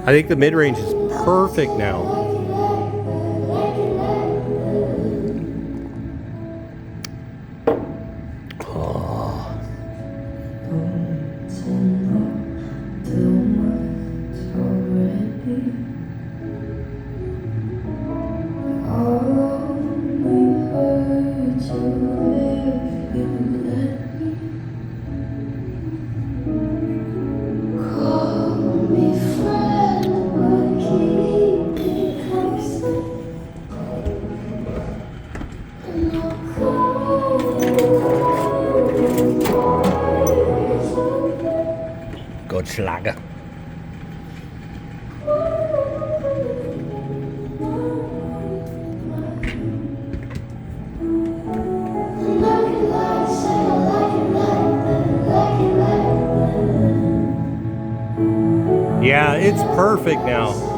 I think the mid-range is perfect now. Goldschlager. Yeah, it's perfect now.